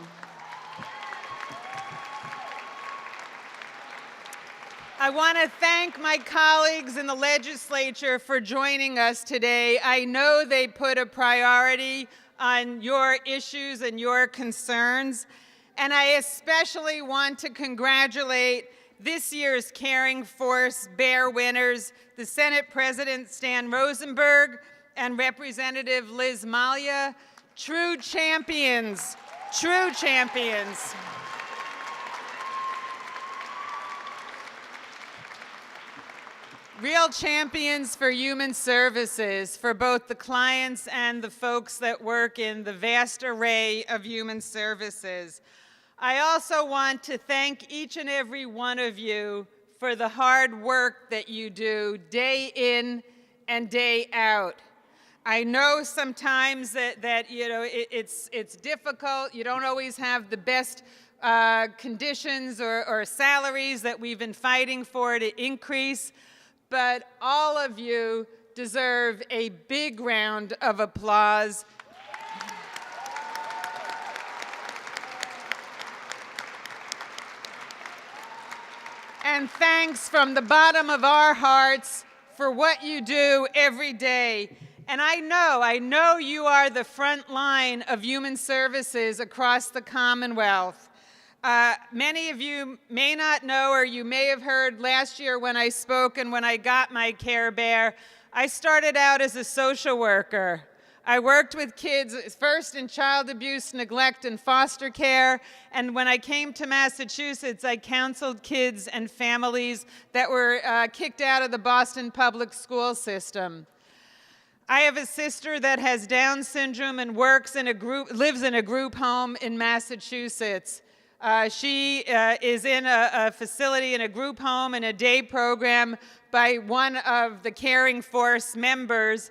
I want to thank my colleagues in the legislature for joining us today. I know they put a priority on your issues and your concerns. And I especially want to congratulate this year's Caring Force Bear winners, the Senate President Stan Rosenberg and Representative Liz Malia, true champions, true champions. Real champions for human services, for both the clients and the folks that work in the vast array of human services. I also want to thank each and every one of you for the hard work that you do day in and day out. I know sometimes that you know, it's difficult. You don't always have the best conditions or salaries that we've been fighting for to increase, but all of you deserve a big round of applause. And thanks from the bottom of our hearts for what you do every day. And I know you are the front line of human services across the Commonwealth. Many of you may not know, or you may have heard last year when I spoke and when I got my Care Bear, I started out as a social worker. I worked with kids first in child abuse, neglect, and foster care. And when I came to Massachusetts, I counseled kids and families that were kicked out of the Boston public school system. I have a sister that has Down syndrome and lives in a group home in Massachusetts. She is in a facility, in a group home, in a day program by one of the Caring Force members.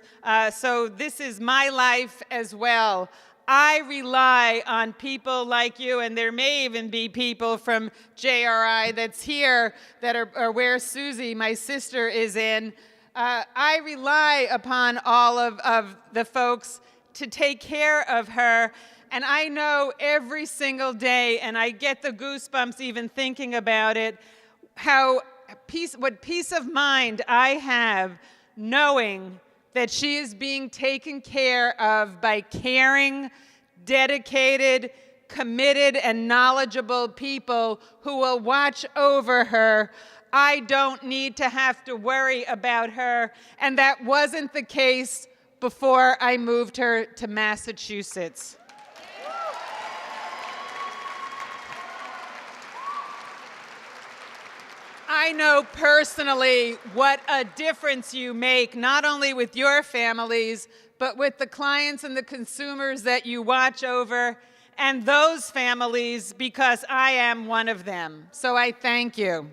So this is my life as well. I rely on people like you, and there may even be people from JRI that's here that are where Susie, my sister, is in. I rely upon all of the folks to take care of her. And I know every single day, and I get the goosebumps even thinking about it, what peace of mind I have knowing that she is being taken care of by caring, dedicated, committed, and knowledgeable people who will watch over her. I don't need to have to worry about her, and that wasn't the case before I moved her to Massachusetts. I know personally what a difference you make, not only with your families, but with the clients and the consumers that you watch over, and those families, because I am one of them. So I thank you.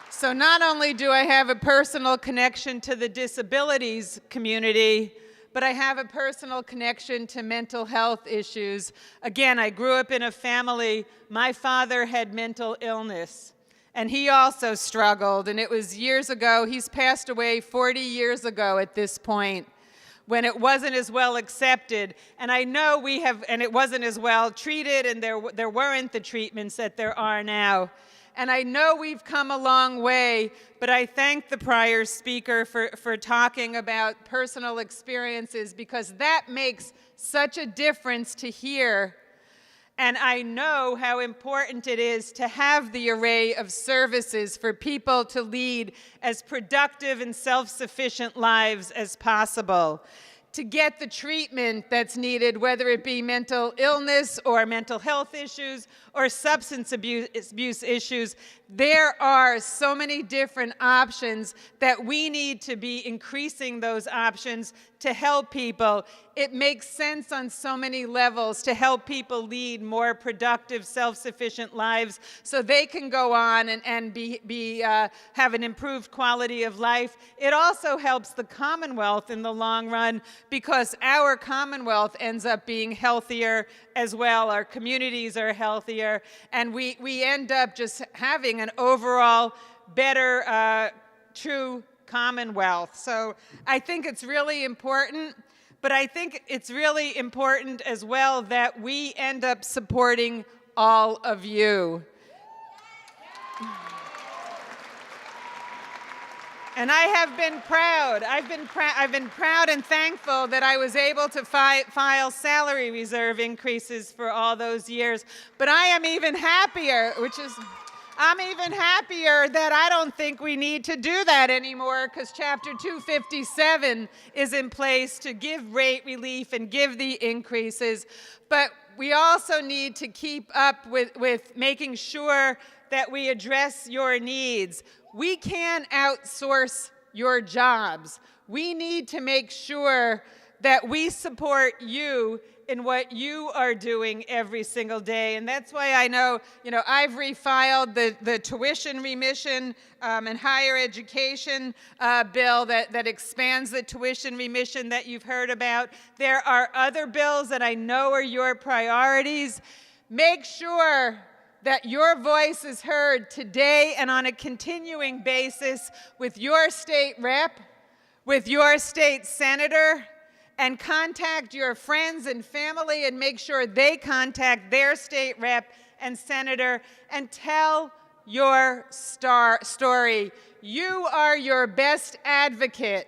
So not only do I have a personal connection to the disabilities community, but I have a personal connection to mental health issues. Again, I grew up in a family. My father had mental illness, and he also struggled, and it was years ago. He's passed away 40 years ago at this point, when it wasn't as well accepted. And I know and it wasn't as well treated, and there weren't the treatments that there are now. And I know we've come a long way, but I thank the prior speaker for talking about personal experiences, because that makes such a difference to hear. And I know how important it is to have the array of services for people to lead as productive and self-sufficient lives as possible, to get the treatment that's needed, whether it be mental illness or mental health issues or substance abuse issues. There are so many different options that we need to be increasing those options to help people. It makes sense on so many levels to help people lead more productive, self-sufficient lives so they can go on and have an improved quality of life. It also helps the Commonwealth in the long run, because our Commonwealth ends up being healthier as well. Our communities are healthier, and we end up just having an overall better, true Commonwealth. So I think it's really important, but I think it's really important as well that we end up supporting all of you. And I have been proud. I've been proud and thankful that I was able to file salary reserve increases for all those years. But I am even happier, I'm even happier that I don't think we need to do that anymore, because Chapter 257 is in place to give rate relief and give the increases. But we also need to keep up with making sure that we address your needs. We can't outsource your jobs. We need to make sure that we support you in what you are doing every single day. And that's why I know, I've refiled the tuition remission and higher education bill that expands the tuition remission that you've heard about. There are other bills that I know are your priorities. Make sure that your voice is heard today and on a continuing basis with your state rep, with your state senator, and contact your friends and family and make sure they contact their state rep and senator and tell your story. You are your best advocate.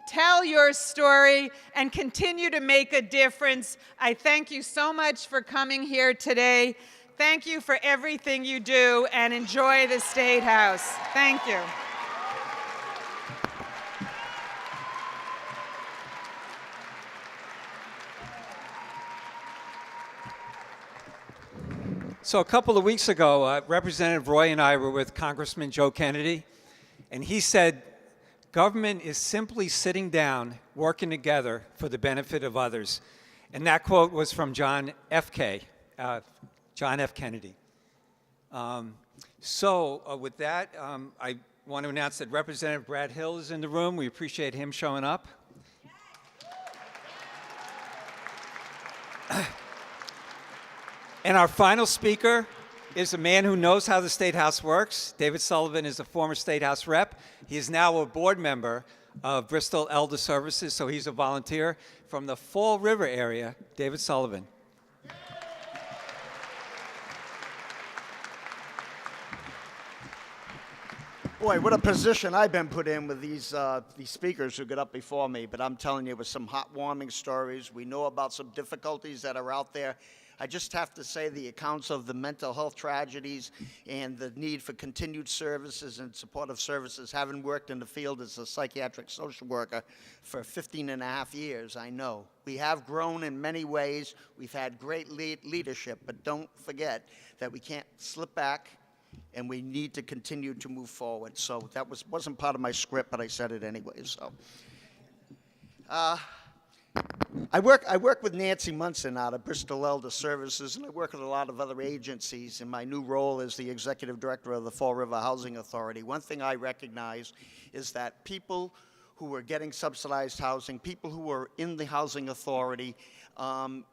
Tell your story and continue to make a difference. I thank you so much for coming here today. Thank you for everything you do, and enjoy the State House. Thank you. So a couple of weeks ago, Representative Roy and I were with Congressman Joe Kennedy, and he said, government is simply sitting down, working together for the benefit of others. And that quote was from John F. Kennedy. With that, I want to announce that Representative Brad Hill is in the room. We appreciate him showing up. And our final speaker is a man who knows how the State House works. David Sullivan is a former State House rep. He is now a board member of Bristol Elder Services, so he's a volunteer from the Fall River area. David Sullivan. Boy, what a position I've been put in with these speakers who get up before me. But I'm telling you, with some heartwarming stories, we know about some difficulties that are out there. I just have to say the accounts of the mental health tragedies and the need for continued services and supportive services. Having worked in the field as a psychiatric social worker for 15 and a half years, I know. We have grown in many ways. We've had great leadership, but don't forget that we can't slip back, and we need to continue to move forward. So that wasn't part of my script, but I said it anyway. So I work with Nancy Munson out of Bristol Elder Services, and I work with a lot of other agencies in my new role as the executive director of the Fall River Housing Authority. One thing I recognize is that people who are getting subsidized housing, people who are in the housing authority,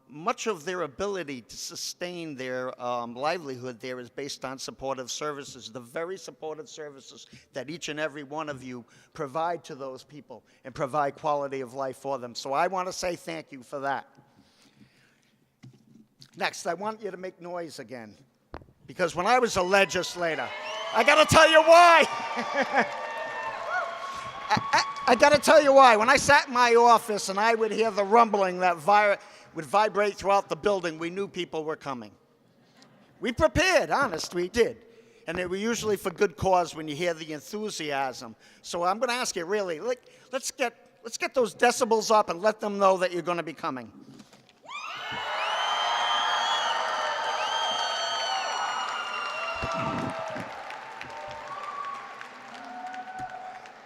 much of their ability to sustain their livelihood there is based on supportive services, the very supportive services that each and every one of you provide to those people and provide quality of life for them. So I want to say thank you for that. Next, I want you to make noise again, because when I was a legislator, I got to tell you why. I got to tell you why. When I sat in my office and I would hear the rumbling that would vibrate throughout the building, we knew people were coming. We prepared, honest, we did. And they were usually for good cause when you hear the enthusiasm. So I'm going to ask you, really, let's get those decibels up and let them know that you're going to be coming.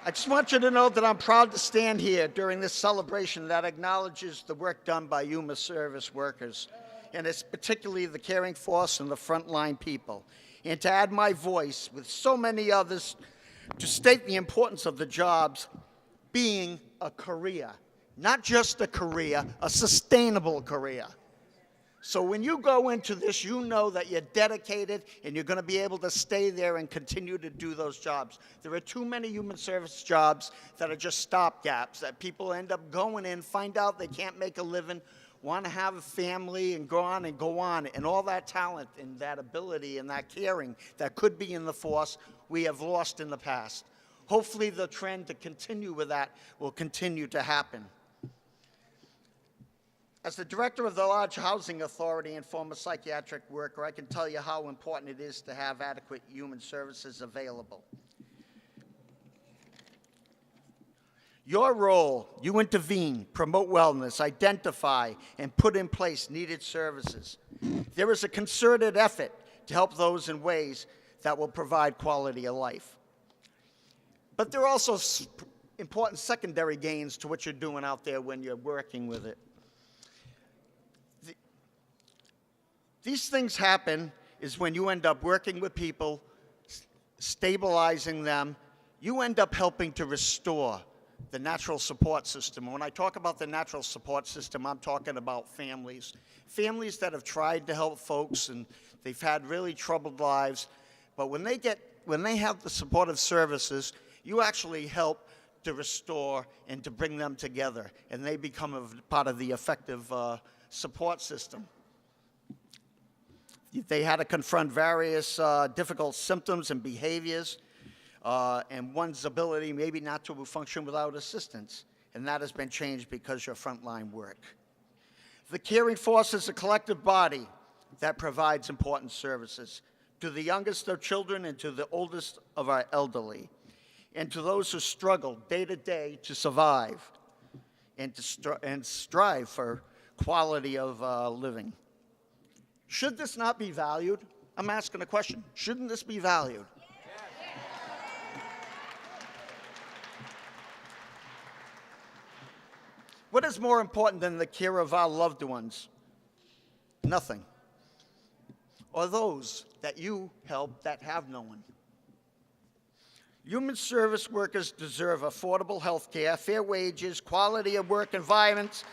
I just want you to know that I'm proud to stand here during this celebration that acknowledges the work done by human service workers, and it's particularly the caring force and the frontline people, and to add my voice with so many others to state the importance of the jobs being a career, not just a career, a sustainable career. So when you go into this, you know that you're dedicated and you're going to be able to stay there and continue to do those jobs. There are too many human service jobs that are just stopgaps, that people end up going in, find out they can't make a living, want to have a family and go on, and all that talent and that ability and that caring that could be in the force, we have lost in the past. Hopefully the trend to continue with that will continue to happen. As the director of the large housing authority and former psychiatric worker, I can tell you how important it is to have adequate human services available. Your role, you intervene, promote wellness, identify, and put in place needed services. There is a concerted effort to help those in ways that will provide quality of life. But there are also important secondary gains to what you're doing out there when you're working with it. These things happen is when you end up working with people, stabilizing them, you end up helping to restore the natural support system. And when I talk about the natural support system, I'm talking about families. Families that have tried to help folks and they've had really troubled lives, but when they have the supportive services, you actually help to restore and to bring them together, and they become a part of the effective support system. They had to confront various difficult symptoms and behaviors, and one's ability maybe not to function without assistance, and that has been changed because of your frontline work. The caring force is a collective body that provides important services to the youngest of children and to the oldest of our elderly, and to those who struggle day to day to survive and strive for quality of living. Should this not be valued? I'm asking a question. Shouldn't this be valued? What is more important than the care of our loved ones? Nothing. Or those that you help that have no one. Human service workers deserve affordable health care, fair wages, quality of work environments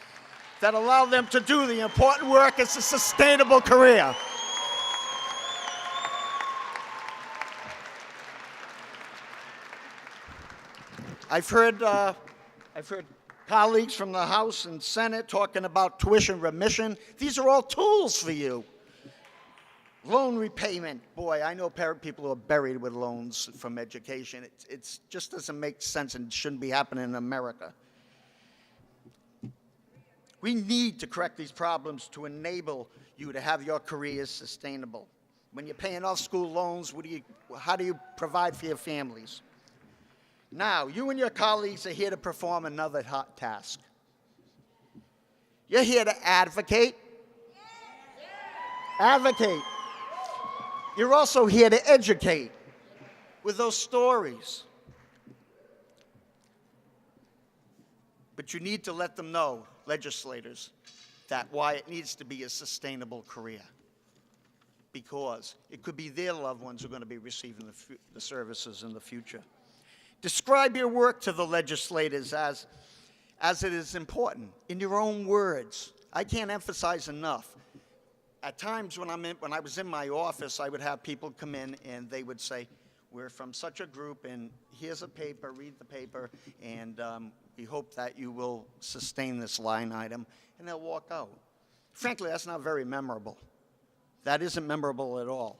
that allow them to do the important work as a sustainable career. I've heard colleagues from the House and Senate talking about tuition remission. These are all tools for you. Loan repayment. Boy, I know people who are buried with loans from education. It just doesn't make sense and shouldn't be happening in America. We need to correct these problems to enable you to have your careers sustainable. When you're paying off school loans, how do you provide for your families? Now, you and your colleagues are here to perform another hot task. You're here to advocate. Advocate. You're also here to educate with those stories. But you need to let them know, legislators, that why it needs to be a sustainable career. Because it could be their loved ones who are going to be receiving the services in the future. Describe your work to the legislators as it is important, in your own words. I can't emphasize enough. At times when I was in my office, I would have people come in and they would say, we're from such a group and here's a paper, read the paper, and we hope that you will sustain this line item, and they'll walk out. Frankly, that's not very memorable. That isn't memorable at all.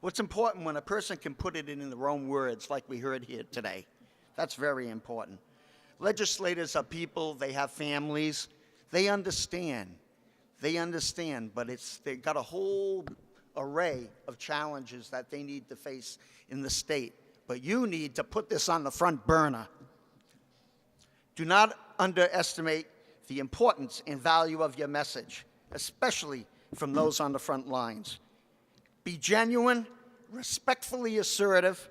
What's important when a person can put it in their own words, like we heard here today, that's very important. Legislators are people, they have families, they understand. They understand, but they've got a whole array of challenges that they need to face in the state. But you need to put this on the front burner. Do not underestimate the importance and value of your message, especially from those on the front lines. Be genuine, respectfully assertive,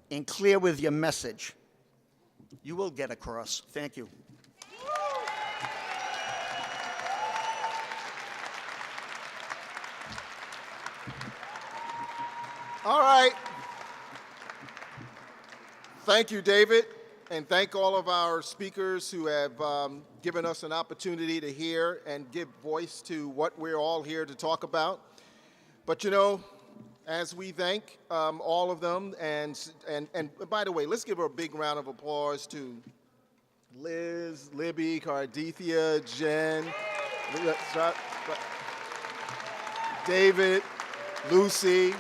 and clear with your message. You will get across. Thank you. All right. Thank you, David, and thank all of our speakers who have given us an opportunity to hear and give voice to what we're all here to talk about. But you know, as we thank all of them, and by the way, let's give a big round of applause to Liz, Libby, Cardia, Jen, David, Lucy.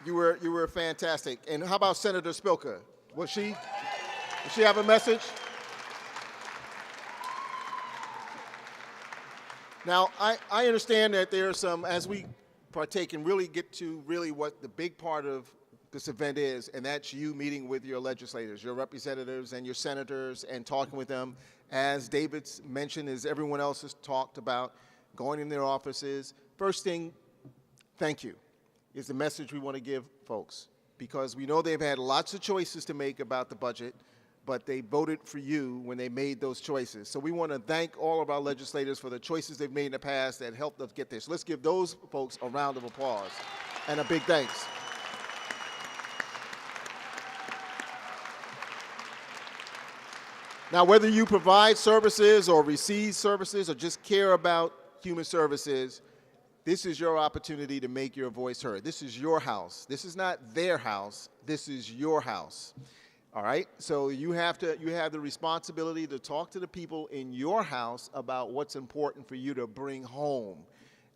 You were fantastic. And how about Senator Spilka? Does she have a message? Now, I understand that there are some, as we partake and really get to really what the big part of this event is, and that's you meeting with your legislators, your representatives and your senators, and talking with them. As David's mentioned, as everyone else has talked about, going in their offices. First thing, thank you. is the message we want to give folks, because we know they've had lots of choices to make about the budget, but they voted for you when they made those choices. So we want to thank all of our legislators for the choices they've made in the past that helped us get this. Let's give those folks a round of applause and a big thanks. Now, whether you provide services or receive services or just care about human services, this is your opportunity to make your voice heard. This is your house. This is not their house. This is your house. All right? So you have the responsibility to talk to the people in your house about what's important for you to bring home.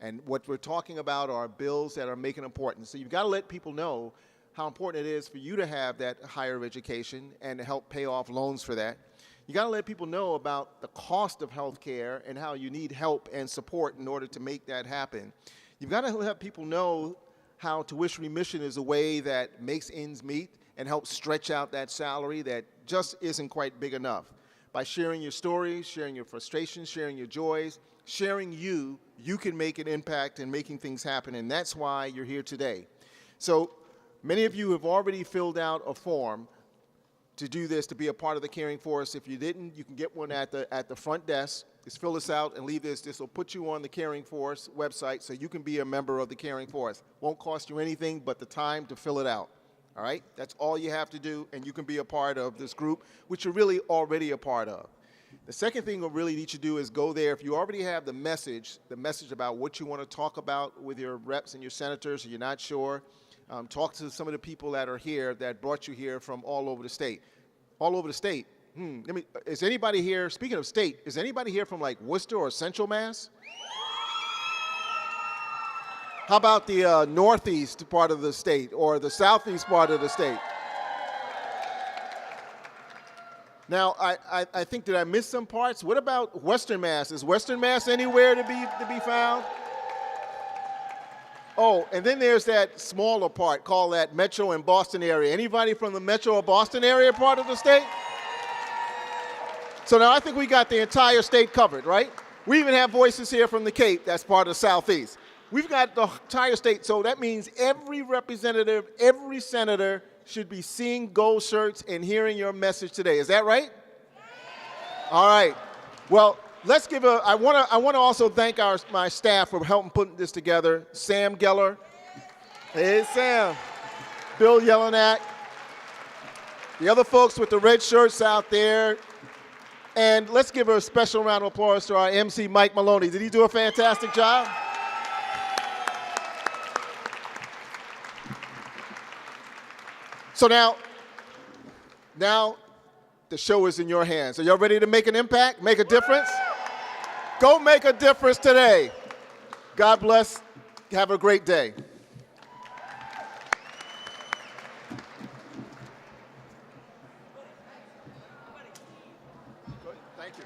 And what we're talking about are bills that are making importance. So you've got to let people know how important it is for you to have that higher education and to help pay off loans for that. You got to let people know about the cost of health care and how you need help and support in order to make that happen. You've got to let people know how tuition remission is a way that makes ends meet and helps stretch out that salary that just isn't quite big enough. By sharing your stories, sharing your frustrations, sharing your joys, sharing you can make an impact in making things happen, and that's why you're here today. So many of you have already filled out a form to do this, to be a part of the Caring Force. If you didn't, you can get one at the front desk. Just fill this out and leave this. This will put you on the Caring Force website so you can be a member of the Caring Force. Won't cost you anything but the time to fill it out. All right? That's all you have to do, and you can be a part of this group, which you're really already a part of. The second thing we'll really need you to do is go there. If you already have the message about what you want to talk about with your reps and your senators, and you're not sure, talk to some of the people that are here that brought you here from all over the state. All over the state. Is anybody here, speaking of state, is anybody here from like Worcester or Central Mass? How about the northeast part of the state or the southeast part of the state? Now, I think, did I miss some parts? What about Western Mass? Is Western Mass anywhere to be found? Oh, and then there's that smaller part called that Metro and Boston area. Anybody from the Metro or Boston area part of the state? So now I think we got the entire state covered, right? We even have voices here from the Cape, that's part of the Southeast. We've got the entire state, so that means every representative, every senator should be seeing gold shirts and hearing your message today. Is that right? All right. Well, let's give I want to also thank my staff for helping putting this together. Sam Geller. Hey, Sam. Bill Jelinek. The other folks with the red shirts out there. And let's give a special round of applause to our MC, Mike Maloney. Did he do a fantastic job? So now the show is in your hands. Are y'all ready to make an impact, make a difference? Go make a difference today. God bless. Have a great day. Thank you.